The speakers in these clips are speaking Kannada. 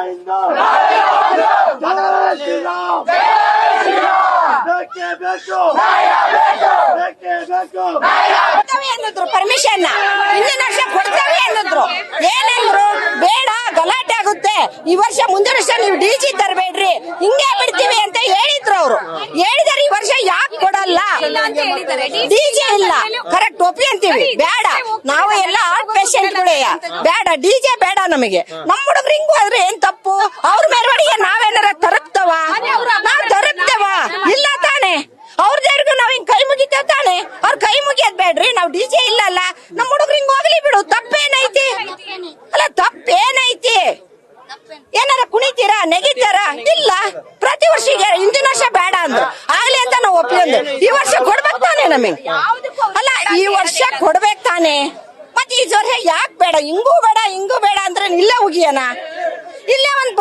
ಕಡೆಯಿಂದ ಶ್ರೀರಾಮ್ ಬೇಕೇ ಬೇಕು ಅನ್ನಿದ್ರು ಪರ್ಮಿಷನ್ ಹಿಂದಿನ ವರ್ಷ ಕೊಡ್ತೇವೆ ಅನ್ನಿದ್ರು ಏನಂದ್ರು ಬೇಡ ಗಲಾಟೆ ಆಗುತ್ತೆ ಈ ವರ್ಷ ಮುಂದಿನ ವರ್ಷ ನೀವು ಡಿಜಿ ತರಬೇಡ್ರಿ ಹಿಂಗೆ ಬಿಡ್ತೀವಿ ಅಂತ ಹೇಳಿದ್ರು ಅವರು ಹೇಳಿದಾರೆ ಈ ವರ್ಷ ಯಾಕೆ ಕೊಡಲ್ಲ ಡಿಜೆ ಇಲ್ಲ ಕರೆಕ್ಟ್ ಒಪ್ಪಿ ಅಂತೀವಿ ಬೇಡ ನಾವು ಎಲ್ಲ ಹಾರ್ಟ್ ಪೇಷಂಟ್ಗಳೇ ಬೇಡ ಡಿಜೆ ಬೇಡ ನಮಗೆ ನಮ್ಮ ಹುಡುಗರು ಹಿಂಗ್ ಹೋದ್ರೆ ಏನ್ ತಪ್ಪು ಅವ್ರ ಮೆರವಣಿಗೆ ನಾವೇನಾರ ತರಪ್ತವ ನಾವ್ ತರಪ್ತೇವ ಇಲ್ಲ ತಾನೆ ಅವ್ರ ದೇವ್ರಿಗೂ ನಾವ್ ಹಿಂಗ್ ಕೈ ಮುಗಿತೇವ ತಾನೆ ಅವ್ರ ಕೈ ಮುಗಿಯೋದ್ ಬೇಡ್ರಿ ನಾವ್ ಡಿಜೆ ಇಲ್ಲಲ್ಲ ನಮ್ಮ ಹುಡುಗರು ಹಿಂಗ್ ಹೋಗ್ಲಿ ಬಿಡು ತಪ್ಪೇನೈತಿ ಅಲ್ಲ ತಪ್ಪೇನೈತಿ ಏನಾರ ಕುಣಿತೀರಾ ನೆಗಿತಾರ ಇಲ್ಲ ಪ್ರತಿ ವರ್ಷ ಹಿಂದಿನ ವರ್ಷ ಬೇಡ ಅಂದ್ರು ಆಗ್ಲಿ ಅಂತ ನಾವು ಒಪ್ಪಿಂದು ಈ ವರ್ಷ ಕೊಡ್ಬೇಕು ತಾನೆ ನಮಗೆ ಅಲ್ಲ ಈ ವರ್ಷ ಕೊಡ್ಬೇಕು ತಾನೆ ಮತ್ತೆ ಈ ವರ್ಷ ಯಾಕೆ ಬೇಡ ಹಿಂಗೂ ಬೇಡ ಅಂದ್ರೆ ಇಲ್ಲೇ ಉಗಿಯನ ಇಲ್ಲೇ ಒಂದ್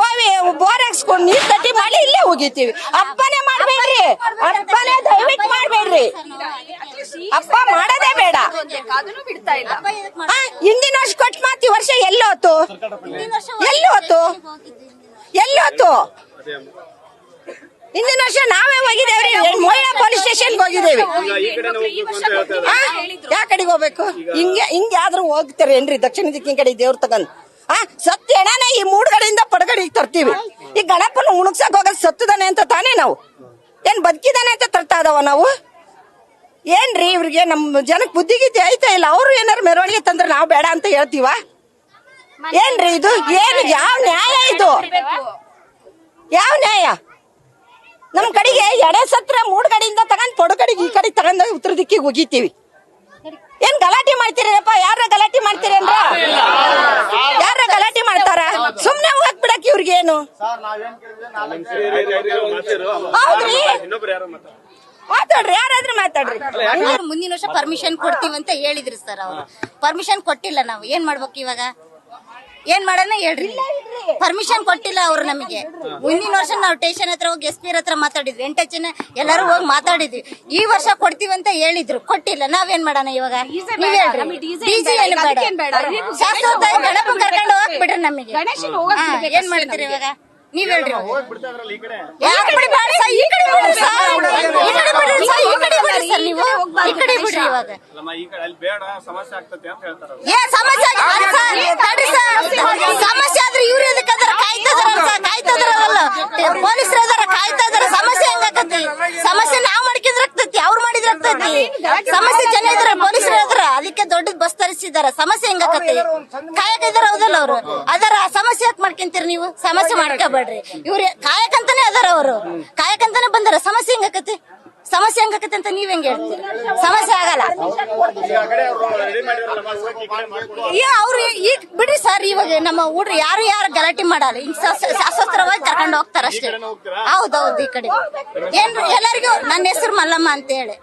ಬೋರ್ ಹಾಕ್ಸ್ಕೊಂಡು ನೀರ್ ತಟ್ಟಿ ಮಾಡಿ ಇಲ್ಲೇ ಉಗಿತೀವಿ ಹಬ್ಬನೇ ಮಾಡ್ಬೇಡ್ರಿ ಹಬ್ಬನೇ ದಯವಿಟ್ಟು ಮಾಡ್ಬೇಡ್ರಿ ಹಬ್ಬ ಮಾಡೋದೇ ಬೇಡ ಹಿಂದಿನ ವರ್ಷ ಕೊಟ್ಟು ಮಾತು ಈ ವರ್ಷ ಎಲ್ಲೋತು ಹಿಂದಿನ ವರ್ಷ ನಾವೇ ಹೋಗಿದ್ದೇವ್ರಿ ಮೊಯ್ಯಾ ಪೊಲೀಸ್ ಸ್ಟೇಷನ್ಗೆ ಹೋಗಿದ್ದೇವೆ ಯಾವ ಕಡೆಗೆ ಹೋಗ್ಬೇಕು ಹಿಂಗೆ ಆದ್ರೂ ಹೋಗ್ತಾರೇನ್ರಿ ದಕ್ಷಿಣ ದಿಕ್ಕಿನ ಕಡೆ ದೇವ್ರ ತಗೊಂಡ್ ಸತ್ಯ ಎಣನೇ ಈ ಮೂಡ್ಗಡೆಯಿಂದ ಪಡಗಡೆಗೆ ತರ್ತೀವಿ ಈ ಗಣಪನ ಉಣಗ್ಸಕ್ ಹೋಗೋದು ಸತ್ತದಾನೆ ಅಂತ ತಾನೇ ನಾವು ಏನ್ ಬದುಕಿದಾನೆ ಅಂತ ತರ್ತಾ ಇದಾವ ನಾವು ಏನ್ರಿ ಇವ್ರಿಗೆ ನಮ್ ಜನಕ್ ಬುದ್ಧಿಗೀತಿ ಐತಾ ಇಲ್ಲ ಅವ್ರು ಏನಾರು ಮೆರವಣಿಗೆ ತಂದ್ರೆ ನಾವು ಬೇಡ ಅಂತ ಹೇಳ್ತೀವ ಏನ್ರಿ ಇದು ಏನ್ ಯಾವ ನ್ಯಾಯ ಇದು ಯಾವ ನ್ಯಾಯ ನಮ್ ಕಡೆಗೆ ಎಡೆ ಸತ್ರ ಮೂಡ್ಗಡೆಯಿಂದ ತಗೊಂಡ್ ಪೊಡಗಡೆಗೆ ಈ ಕಡೆ ತಗೊಂಡ್ ಉತ್ತರ ದಿಕ್ಕಿಗೆ ಹೋಗಿತೀವಿ ಏನ್ ಗಲಾಟೆ ಮಾಡ್ತೀರಪ್ಪ ಯಾರ ಗಲಾಟೆ ಮಾಡ್ತೀರೇನ್ರ ಯಾರ ಗಲಾಟೆ ಮಾಡ್ತಾರ ಸುಮ್ನೆ ಹೋಗಕ್ ಬಿಡಕ್ ಇವ್ರಿಗೇನು ಹೌದ್ರಿ ಮಾತಾಡ್ರಿ ಯಾರಾದ್ರೂ ಮಾತಾಡ್ರಿ ಮುಂದಿನ ವರ್ಷ ಪರ್ಮಿಷನ್ ಕೊಡ್ತೀವಿ ಅಂತ ಹೇಳಿದ್ರಿ ಸರ್ ಅವ್ರು ಪರ್ಮಿಷನ್ ಕೊಟ್ಟಿಲ್ಲ ನಾವು ಏನ್ ಮಾಡ್ಬೇಕು ಇವಾಗ ಏನ್ ಮಾಡೋಣ ಹೇಳ್ರಿ ಪರ್ಮಿಷನ್ ಕೊಟ್ಟಿಲ್ಲ ಅವ್ರು ನಮಗೆ ಮುಂದಿನ ವರ್ಷ ನಾವು ಸ್ಟೇಷನ್ ಹತ್ರ ಹೋಗಿ SP ಹತ್ರ ಮಾತಾಡಿದ್ವಿ 8 ಜನ ಎಲ್ಲರೂ ಹೋಗಿ ಮಾತಾಡಿದ್ವಿ ಈ ವರ್ಷ ಕೊಡ್ತೀವಿ ಅಂತ ಹೇಳಿದ್ರು ಕೊಟ್ಟಿಲ್ಲ ನಾವೇನ್ ಮಾಡೋಣ ಇವಾಗ ನೀವ್ ಹೇಳ್ರಿ ಡಿಜೆ ಏನು ಬೇಡ ಶಾಶ್ವತ ಗಣಪ ಕರ್ಕೊಂಡು ಹೋಗ್ಬಿಡ್ರಿ ನಮಗೆ ಏನ್ ಮಾಡ್ತೀರಿ ಇವಾಗ ನೀವ್ ಹೇಳ್ರಿ ಸಮಸ್ಯೆ ಆದ್ರೆ ಇವ್ರು ಎದಕ್ಕಾದ್ರ ಕಾಯ್ತದಾರಲ್ಲ ಪೊಲೀಸರು ಅದಾರ ಕಾಯ್ತಾ ಇದಾರ ಸಮಸ್ಯೆ ಹೆಂಗಾಕತಿ ಸಮಸ್ಯೆ ನಾವ್ ಮಾಡ್ಕಿದ್ರ ಆಗ್ತೈತಿ ಅವ್ರು ಮಾಡಿದ್ರ ಆಗ್ತೈತಿ ಸಮಸ್ಯೆ ಜನ ಇದಾರ ಪೊಲೀಸರು ಅದಾರ ಅದಕ್ಕೆ ದೊಡ್ಡದ್ ಬಸ್ ತರಿಸಿದಾರ ಸಮಸ್ಯೆ ಹೆಂಗಾಕತಿ ಕಾಯಕ ಇದಾರ ಹೌದಲ್ಲ ಅವ್ರು ಅದರ ಸಮಸ್ಯೆ ಯಾಕೆ ಮಾಡ್ಕೊಂತೀರಿ ನೀವು ಸಮಸ್ಯೆ ಮಾಡ್ಕೋಬೇಡ್ರಿ ಇವ್ರು ಕಾಯಕಂತಾನೆ ಅದಾರ ಅವರು ಕಾಯಕಂತಾನೆ ಬಂದಾರ ಸಮಸ್ಯೆ ಹೆಂಗಾಕತಿ ಅಂತ ನೀವ್ ಹೆಂಗ್ ಹೇಳ್ತೀರಿ ಸಮಸ್ಯೆ ಆಗಲ್ಲ ಅವ್ರು ಈಗ ಬಿಡ್ರಿ ಸರ್ ಇವಾಗ ನಮ್ಮ ಹುಡ್ರು ಯಾರು ಗಲಾಟೆ ಮಾಡಲ್ಲ ಹಿಂಗ್ ಶಾಸ್ತ್ರವಾಗಿ ಕರ್ಕೊಂಡು ಹೋಗ್ತಾರ ಅಷ್ಟೇ ಹೌದೌದು ಈ ಕಡೆ ಏನ್ ಎಲ್ಲರಿಗೂ ನನ್ನ ಹೆಸರು ಮಲ್ಲಮ್ಮ ಅಂತ ಹೇಳಿ